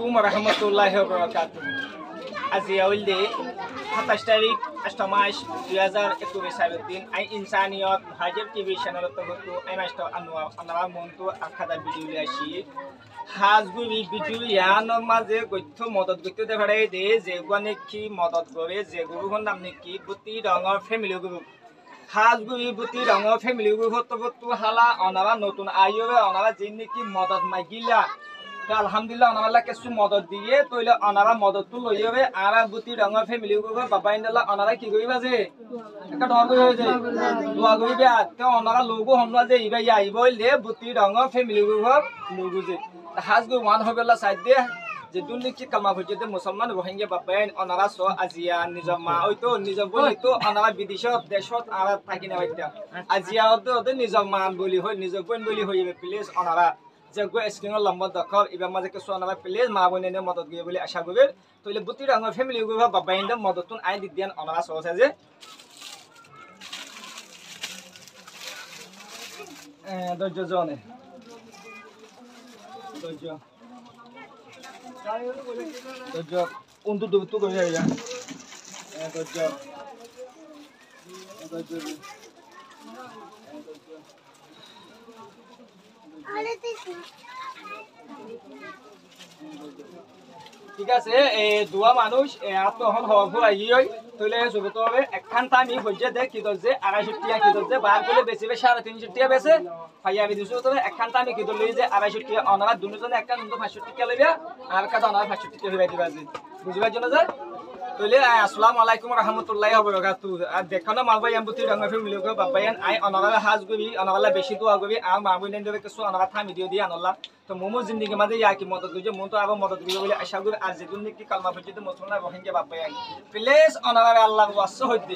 আলাইকুম রহমতুল্লাহি ওয়া বারাকাতুহু। আজি হইলে 27 তারিখ 8 মাস 2021 দিন আই ইনসানিয়ত হাজির টিভি চ্যানেলত গতো আই মাস্টার আনোয়ার আনারা মনটো আখাদা ভিডিও লিয়াছি হাজগুবি ভিডিও ইয়ানোর মাঝে গথ্য মদত গথ্য দেখারে দে যে গনেকি মদত করে যে গুরুহন নাম নেকি বুতি রঙর ফ্যামিলি গ্রুপ হাজগুবি বুতি রঙর ফ্যামিলি গ্রুপ তো হালা অনারা নতুন আইবে অনারা জিন্নেকি মদত মাগিলা আলহামদুলিল্লাহ অনারা কিছু মদত দিয়ে তইলে অনারা মদত তো লই যাবে আর বুতি রঙর ফ্যামিলি গ্রুপ বাবা ইনলা অনারা কি কইবা যে একটা ঢং হয়ে যায় দোয়া কইবে তো অনারা লোগো আমরা যে ইবাই আইবইলে বুতি রঙর ফ্যামিলি গ্রুপ লোগো যে হাজগু ওয়ান হবেলা সাইড দিয়ে যে দুনিকি কামা হইতে মুসলমান রোহিঙ্গা বাবাইন অনারা সো আজিয়া নিজম মা হইতো নিজম বলি তো অনারা বিদেশত দেশত আর থাকি না হইতা আজিয়া তো নিজম মা বলি হই নিজম বোন বলি হইবে প্লিজ অনারা যে গো স্ক্রিনৰ লম্বা দখল ইবা মাঝে কিছু অনারা প্লিজ মা বইনে মদত দিয়ে বলি আশা করি তইলে বুতি রঙৰ ফ্যামিলি গ্রুপ বাবাইন মদতন আই দিদিয়ান অনারা সো আছে যে ধৈর্য জনে ধৈর্য ধৈর্য উন্তু দুটো করে যাই ধৈর্য ধৈর্য ঠিক আছে দুয়া মানুষ আত্মহন হওয়া আইই তইলে জগত হবে একখান টাইম হইছে দেখ কি দল যে 250 টাকা কি দল যে বার করে বেশি 350 টাকা বেছে ভাই আমি দিছো তবে একখান টাইম কি দল লই যে 250 টাকা অনারা দুজনে একখান 500 টাকা লইবা আর কাটা অনারা 500 টাকা হইবা দিবা জি বুঝিবার জন্য যে তইলে আসসালামু আলাইকুম রাহমাতুল্লাহি ওয়া বারাকাতুহু আর দেখানো মালবাই আমবুতি রঙা ফ্যামিলি গো বাবায়ান আই অনারা হাজ গবি অনারা বেশি দোয়া গবি আর মাবুই নেন কিছু অনারা থামি দিও দি আনলা তো মোমো জিন্দেগি মাঝে ইয়া কি মদত গজে মন তো আবার মদত গিয়ে বলে আশা করি আর যে দুনিকি কালমা পর্যন্ত মুসলমান রোহিঙ্গা বাবায়ান প্লিজ অনারা আল্লাহ ওয়াসো হইতে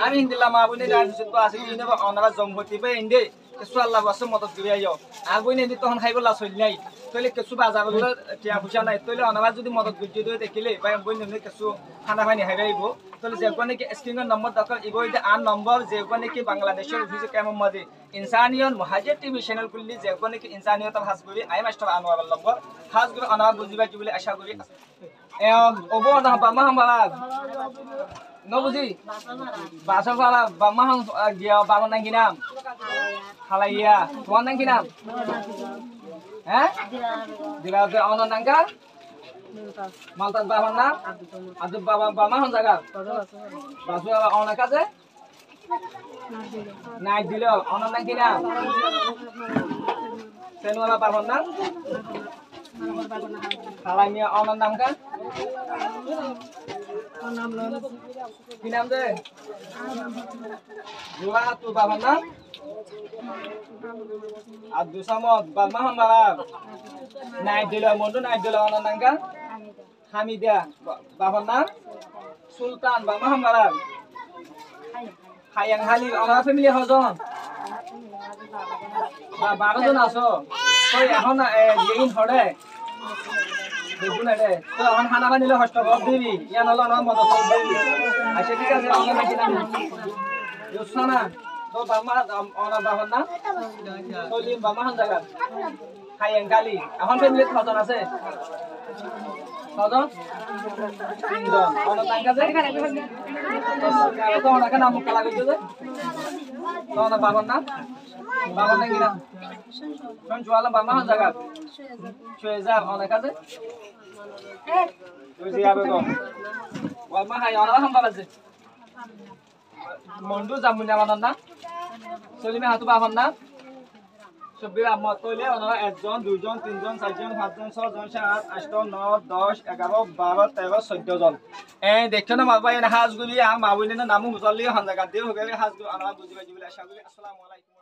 আমি হিন্দিলা মাবুই নেন তো আছে ইনে অনারা জম হইতে বে ইন্দে কিছু আল্লাহ ওয়াসো মদত গিয়ে আইও আগুই নেন তখন খাইবলা চল নাই তইলে কিছু বাজার বলে টিয়া পয়সা নাই তইলে অনারা যদি মদত গজে দিয়ে দেখিলে ভাই বই নেন কিছু খানা পানি হাইবাইব তইলে যে কোনে কি স্ক্রিনের নম্বর দরকার ইবো যে আন নম্বর যে কোনে কি বাংলাদেশের অফিসে কেমন মাঝে ইনসানিয়ত মুহাজির টিভি চ্যানেল খুললি যে কোনে কি ইনসানিয়ত হাসগুবি আই মাস্টার আনোয়ার নম্বর হাসগুবি অনারা বুঝিবা কি বলে আশা করি ওবো না বামা হামলা নবুজি বাসা ফালা বামা হাম গিয়া বাবা নাকি নাম হালাইয়া তোমার নাকি নাম হ্যাঁ দিলা অন নাঙ্গা মালতাস বাবার নাম আদু বাবা বামা হন জায়গা বাসু বাবা অন কাজে নাই দিল অন নাকি নাম সেনওয়ালা বাবার নাম হালাইয়া অন নাম কা কি নাম দে জুয়া তু বাবার নাম আব্দুল সামদ বাবা হামলা নাই দিল মন্ডু নাই দিল অননাঙ্গা হামিদা বাবার নাম সুলতান বাবা হামলা হায়াং হালি অনারা ফ্যামিলি হজন 12 জন আছো কই এখন ইন হড়ে দেখুন রে তো এখন খানা বানিলে কষ্ট কর দিবি ইয়া নল না মত সব দিবি আচ্ছা ঠিক আছে আমরা নাকি নাম ইউসানা তো বাবা অনা বাবা না সলিম বাবা হান জায়গা হায়াং গালি এখন ফ্যামিলি কজন আছে কজন তিনজন অনা নাঙ্গা যে তো অনাকে নাম কালা কইছো যে তো অনা বাবা না বাবা নাকি নাম সঞ্জুয়ালা বাবা হান জায়গা শুয়েজার অনেক আছে তুই যাবে গো বাবা হাই অনা হাম বাবা যে মন্ডু জামুনা মানন না সলিমে হাতু বাবার নাম সব্বির আহমদ কইলে ওনারা 1 জন 2 জন 3 জন 4 জন 5 জন 6 জন 7 8 9 10 11 12 13 14 জন দেখছো না মালবাই হাজগুলি আর মাবুইনে নামু মুসল্লি হন জায়গা দিও হবে হাজগুলি আমরা বুঝিবা বলে আশা করি আসসালামু আলাইকুম।